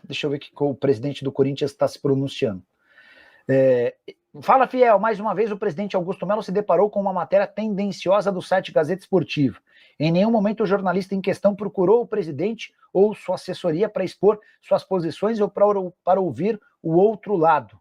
Deixa eu ver o que o presidente do Corinthians está se pronunciando. Fala, Fiel, mais uma vez o presidente Augusto Melo se deparou com uma matéria tendenciosa do site Gazeta Esportiva. Em nenhum momento o jornalista em questão procurou o presidente ou sua assessoria para expor suas posições ou para ouvir o outro lado.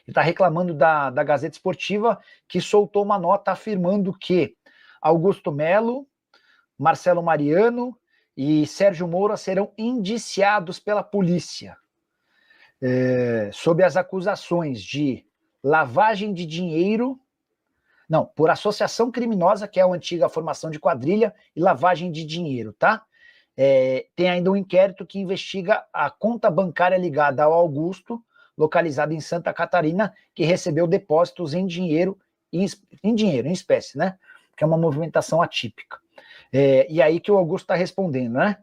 Ele está reclamando da Gazeta Esportiva, que soltou uma nota afirmando que Augusto Melo, Marcelo Mariano e Sérgio Moura serão indiciados pela polícia sob as acusações de lavagem de dinheiro, não, por associação criminosa, que é a antiga formação de quadrilha, e lavagem de dinheiro, tá? Tem ainda um inquérito que investiga a conta bancária ligada ao Augusto, localizada em Santa Catarina, que recebeu depósitos em dinheiro, em espécie, né? Que é uma movimentação atípica. E aí que o Augusto está respondendo, né?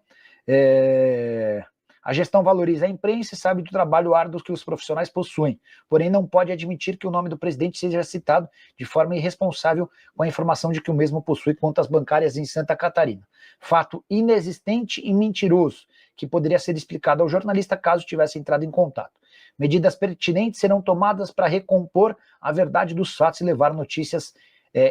A gestão valoriza a imprensa e sabe do trabalho árduo que os profissionais possuem, porém não pode admitir que o nome do presidente seja citado de forma irresponsável com a informação de que o mesmo possui contas bancárias em Santa Catarina. Fato inexistente e mentiroso, que poderia ser explicado ao jornalista caso tivesse entrado em contato. Medidas pertinentes serão tomadas para recompor a verdade dos fatos e levar notícias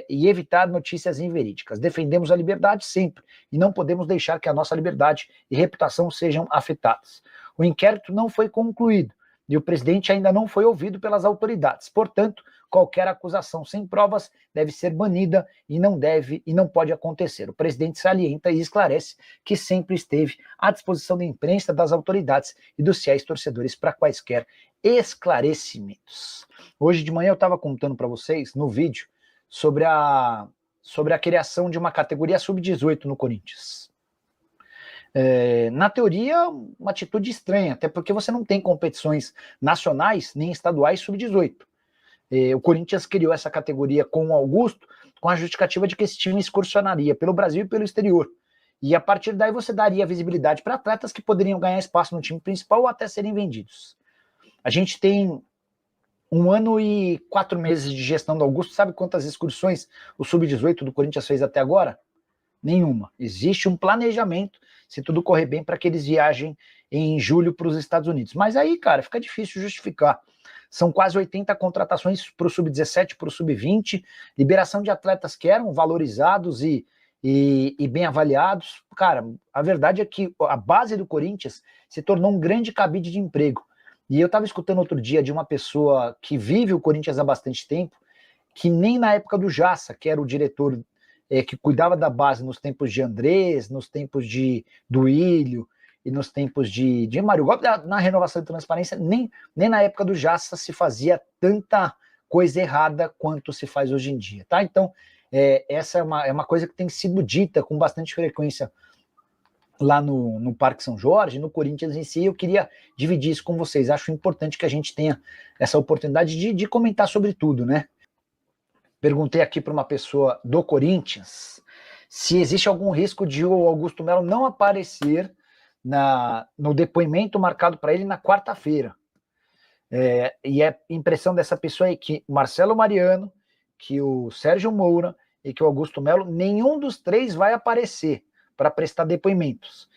e evitar notícias inverídicas. Defendemos a liberdade sempre e não podemos deixar que a nossa liberdade e reputação sejam afetadas. O inquérito não foi concluído e o presidente ainda não foi ouvido pelas autoridades. Portanto, qualquer acusação sem provas deve ser banida e não pode acontecer. O presidente salienta e esclarece que sempre esteve à disposição da imprensa, das autoridades e dos fiéis torcedores para quaisquer esclarecimentos. Hoje de manhã eu estava contando para vocês no vídeo sobre a criação de uma categoria sub-18 no Corinthians. Na teoria, uma atitude estranha, até porque você não tem competições nacionais nem estaduais sub-18. O Corinthians criou essa categoria com o Augusto, com a justificativa de que esse time excursionaria pelo Brasil e pelo exterior. E a partir daí você daria visibilidade para atletas que poderiam ganhar espaço no time principal ou até serem vendidos. A gente tem 1 ano e 4 meses de gestão do Augusto. Sabe quantas excursões o Sub-18 do Corinthians fez até agora? Nenhuma. Existe um planejamento, se tudo correr bem, para que eles viajem em julho para os Estados Unidos. Mas aí, cara, fica difícil justificar. São quase 80 contratações para o Sub-17, para o Sub-20, liberação de atletas que eram valorizados e bem avaliados. Cara, a verdade é que a base do Corinthians se tornou um grande cabide de emprego. E eu estava escutando outro dia de uma pessoa que vive o Corinthians há bastante tempo, que nem na época do Jassa, que era o diretor que cuidava da base nos tempos de Andrés, nos tempos do Ilho e nos tempos de Mário Gomes, na renovação de transparência, nem na época do Jassa se fazia tanta coisa errada quanto se faz hoje em dia, tá? Então, essa é uma coisa que tem sido dita com bastante frequência lá no Parque São Jorge, no Corinthians em si. Eu queria dividir isso com vocês. Acho importante que a gente tenha essa oportunidade de comentar sobre tudo, né? Perguntei aqui para uma pessoa do Corinthians se existe algum risco de o Augusto Melo não aparecer no depoimento marcado para ele na quarta-feira. E a impressão dessa pessoa é que o Marcelo Mariano, que o Sérgio Moura e que o Augusto Melo, nenhum dos três vai aparecer para prestar depoimentos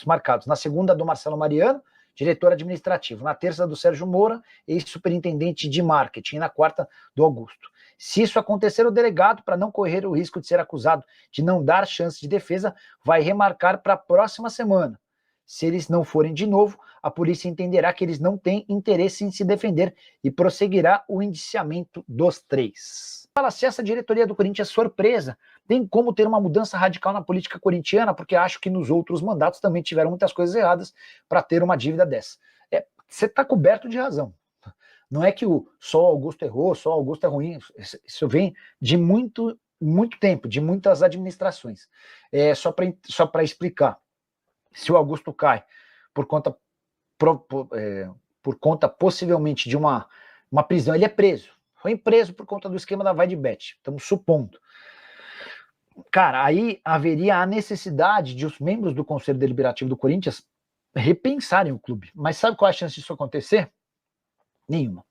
marcados. Na segunda, do Marcelo Mariano, diretor administrativo. Na terça, do Sérgio Moura, ex-superintendente de marketing. E na quarta, do Augusto. Se isso acontecer, o delegado, para não correr o risco de ser acusado de não dar chance de defesa, vai remarcar para a próxima semana. Se eles não forem de novo, a polícia entenderá que eles não têm interesse em se defender e prosseguirá o indiciamento dos três. Fala se essa diretoria do Corinthians é surpresa, tem como ter uma mudança radical na política corintiana, porque acho que nos outros mandatos também tiveram muitas coisas erradas para ter uma dívida dessa. Você está coberto de razão. Não é que só o Augusto errou, só o Augusto é ruim. Isso vem de muito tempo, de muitas administrações. Só para explicar, se o Augusto cai por conta possivelmente de uma prisão, ele é preso. Foi preso por conta do esquema da Vai de Bet, estamos supondo. Cara, aí haveria a necessidade de os membros do Conselho Deliberativo do Corinthians repensarem o clube. Mas sabe qual é a chance disso acontecer? Nenhuma.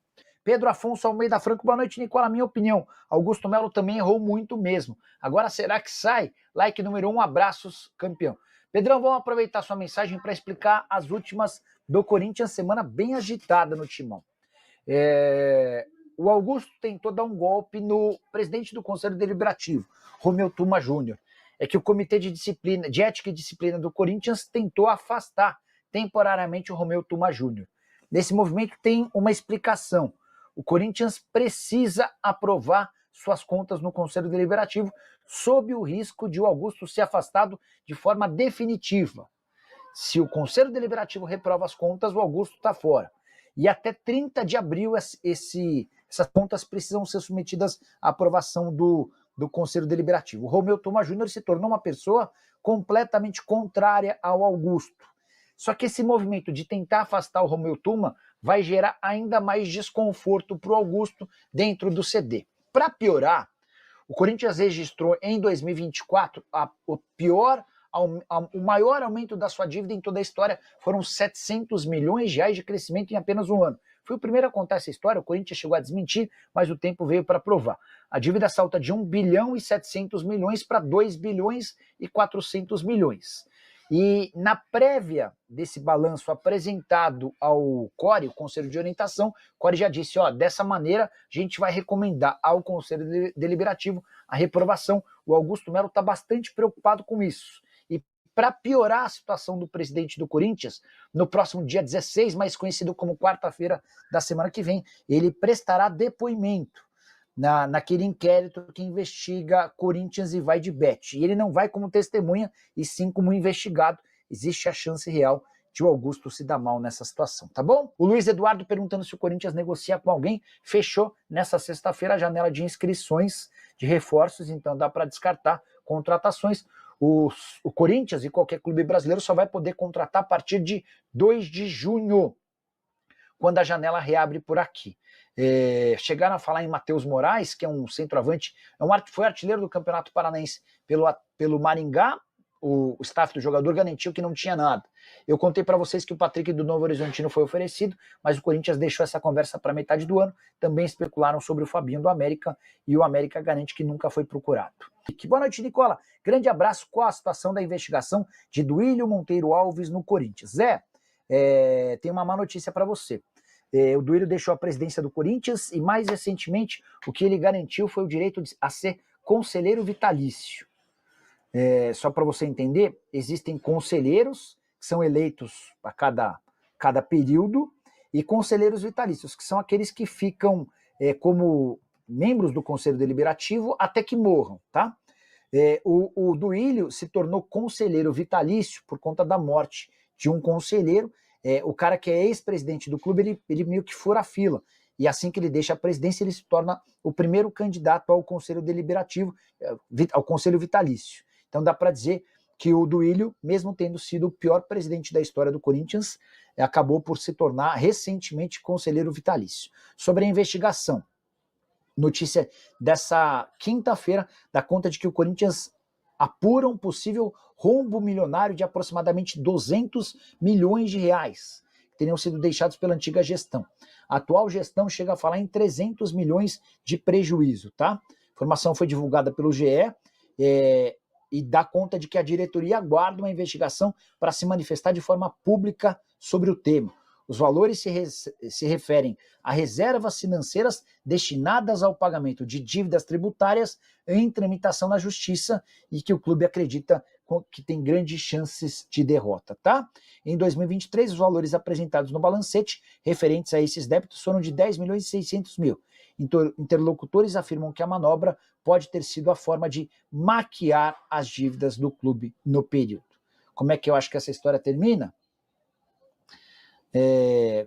Pedro Afonso Almeida Franco, boa noite, Nicola. Minha opinião, Augusto Melo também errou muito mesmo. Agora será que sai? Like número 1, abraços, campeão. Pedrão, vamos aproveitar sua mensagem para explicar as últimas do Corinthians, semana bem agitada no timão. O Augusto tentou dar um golpe no presidente do Conselho Deliberativo, Romeu Tuma Júnior. É que o Comitê de Ética e Disciplina do Corinthians tentou afastar temporariamente o Romeu Tuma Júnior. Nesse movimento tem uma explicação. O Corinthians precisa aprovar suas contas no Conselho Deliberativo sob o risco de o Augusto ser afastado de forma definitiva. Se o Conselho Deliberativo reprova as contas, o Augusto está fora. E até 30 de abril essas contas precisam ser submetidas à aprovação do Conselho Deliberativo. O Romeu Tuma Júnior se tornou uma pessoa completamente contrária ao Augusto. Só que esse movimento de tentar afastar o Romeu Tuma vai gerar ainda mais desconforto para o Augusto dentro do CD. Para piorar, o Corinthians registrou em 2024 o maior aumento da sua dívida em toda a história. Foram 700 milhões de reais de crescimento em apenas um ano. Foi o primeiro a contar essa história, o Corinthians chegou a desmentir, mas o tempo veio para provar. A dívida salta de 1 bilhão e 700 milhões para 2 bilhões e 400 milhões. E na prévia desse balanço apresentado ao CORE, o Conselho de Orientação, o CORE já disse, dessa maneira a gente vai recomendar ao Conselho Deliberativo a reprovação. O Augusto Melo está bastante preocupado com isso. E para piorar a situação do presidente do Corinthians, no próximo dia 16, mais conhecido como quarta-feira da semana que vem, ele prestará depoimento naquele inquérito que investiga Corinthians e vai de bet. E ele não vai como testemunha, e sim como investigado. Existe a chance real de o Augusto se dar mal nessa situação, tá bom? O Luiz Eduardo perguntando se o Corinthians negocia com alguém. Fechou nessa sexta-feira a janela de inscrições de reforços, então dá para descartar contratações. O Corinthians e qualquer clube brasileiro só vai poder contratar a partir de 2 de junho, quando a janela reabre por aqui. Chegaram a falar em Matheus Moraes, que é um centroavante, foi artilheiro do Campeonato Paranaense pelo Maringá. O staff do jogador garantiu que não tinha nada. Eu contei para vocês que o Patrick do Novo Horizontino foi oferecido, mas o Corinthians deixou essa conversa para metade do ano. Também especularam sobre o Fabinho do América, e o América garante que nunca foi procurado. Boa noite, Nicola. Grande abraço. Qual a situação da investigação de Duílio Monteiro Alves no Corinthians? Tem uma má notícia para você. O Duílio deixou a presidência do Corinthians e, mais recentemente, o que ele garantiu foi o direito a ser conselheiro vitalício. Só para você entender, existem conselheiros que são eleitos a cada período e conselheiros vitalícios, que são aqueles que ficam como membros do Conselho Deliberativo até que morram, tá? O Duílio se tornou conselheiro vitalício por conta da morte de um conselheiro. O cara que é ex-presidente do clube, ele meio que fura a fila. E assim que ele deixa a presidência, ele se torna o primeiro candidato ao Conselho Deliberativo, ao Conselho Vitalício. Então dá para dizer que o Duílio, mesmo tendo sido o pior presidente da história do Corinthians, acabou por se tornar recentemente conselheiro vitalício. Sobre a investigação, notícia dessa quinta-feira dá conta de que o Corinthians apura um possível rombo milionário de aproximadamente 200 milhões de reais, que teriam sido deixados pela antiga gestão. A atual gestão chega a falar em 300 milhões de prejuízo, tá? A informação foi divulgada pelo GE e dá conta de que a diretoria aguarda uma investigação para se manifestar de forma pública sobre o tema. Os valores se referem a reservas financeiras destinadas ao pagamento de dívidas tributárias em tramitação na justiça e que o clube acredita que tem grandes chances de derrota, tá? Em 2023, os valores apresentados no balancete referentes a esses débitos foram de 10 milhões e 600 mil. Interlocutores afirmam que a manobra pode ter sido a forma de maquiar as dívidas do clube no período. Como é que eu acho que essa história termina?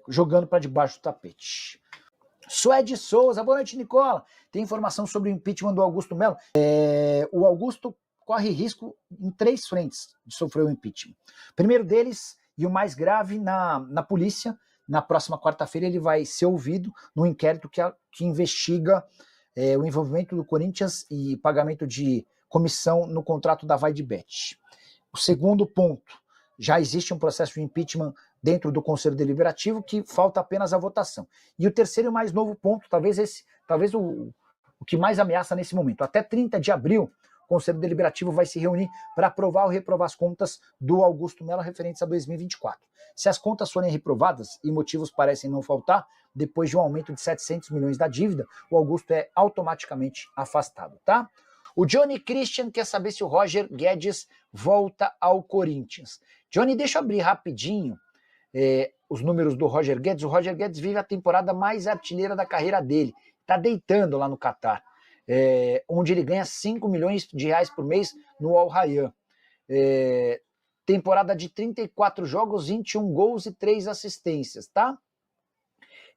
Jogando para debaixo do tapete. Suede Souza, boa noite, Nicola. Tem informação sobre o impeachment do Augusto Melo? O Augusto corre risco em 3 frentes de sofrer o impeachment. O primeiro deles, e o mais grave, na polícia. Na próxima quarta-feira ele vai ser ouvido no inquérito que investiga o envolvimento do Corinthians e pagamento de comissão no contrato da Vai de Bet. O segundo ponto, já existe um processo de impeachment dentro do Conselho Deliberativo que falta apenas a votação. E o terceiro e mais novo ponto, talvez o que mais ameaça nesse momento. Até 30 de abril, o Conselho Deliberativo vai se reunir para aprovar ou reprovar as contas do Augusto Melo referentes a 2024. Se as contas forem reprovadas, e motivos parecem não faltar, depois de um aumento de 700 milhões da dívida, o Augusto é automaticamente afastado, tá? O Johnny Christian quer saber se o Roger Guedes volta ao Corinthians. Johnny, deixa eu abrir rapidinho os números do Roger Guedes. O Roger Guedes vive a temporada mais artilheira da carreira dele. Está deitando lá no Catar, onde ele ganha 5 milhões de reais por mês no Al Rayyan. Temporada de 34 jogos, 21 gols e 3 assistências, tá?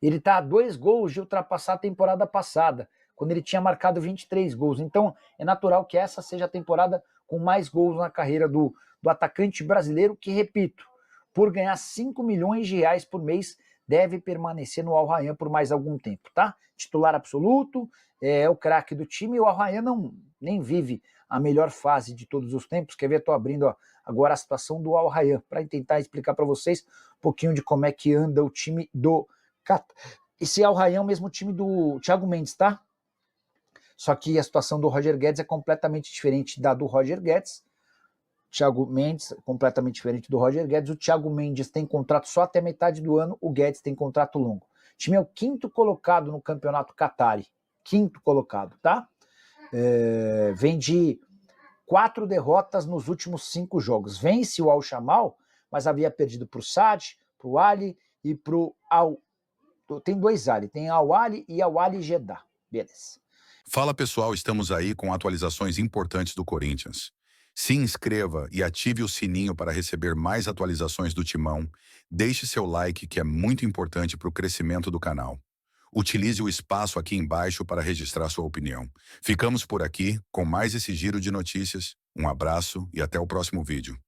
Ele está a 2 gols de ultrapassar a temporada passada, quando ele tinha marcado 23 gols. Então, é natural que essa seja a temporada com mais gols na carreira do atacante brasileiro, que, repito, por ganhar 5 milhões de reais por mês, deve permanecer no Al Rayyan por mais algum tempo, tá? Titular absoluto, é o craque do time, e o Al Rayyan nem vive a melhor fase de todos os tempos. Quer ver? Estou abrindo agora a situação do Al Rayyan, para tentar explicar para vocês um pouquinho de como é que anda o time do Catar. Esse Al Rayyan é o mesmo time do Thiago Mendes, tá? Só que a situação do Roger Guedes é completamente diferente da do Roger Guedes. Thiago Mendes, completamente diferente do Roger Guedes. O Thiago Mendes tem contrato só até metade do ano, o Guedes tem contrato longo. O time é o 5º colocado no campeonato Qatari. 5º colocado, tá? Vem de 4 derrotas nos últimos 5 jogos. Vence o Al-Shamal, mas havia perdido para o Saad, para o Ali e para o Al... Tem 2 Ali, tem Al-Ali e Al-Ali Jeddah. Beleza. Fala pessoal, estamos aí com atualizações importantes do Corinthians. Se inscreva e ative o sininho para receber mais atualizações do Timão. Deixe seu like, que é muito importante para o crescimento do canal. Utilize o espaço aqui embaixo para registrar sua opinião. Ficamos por aqui com mais esse giro de notícias. Um abraço e até o próximo vídeo.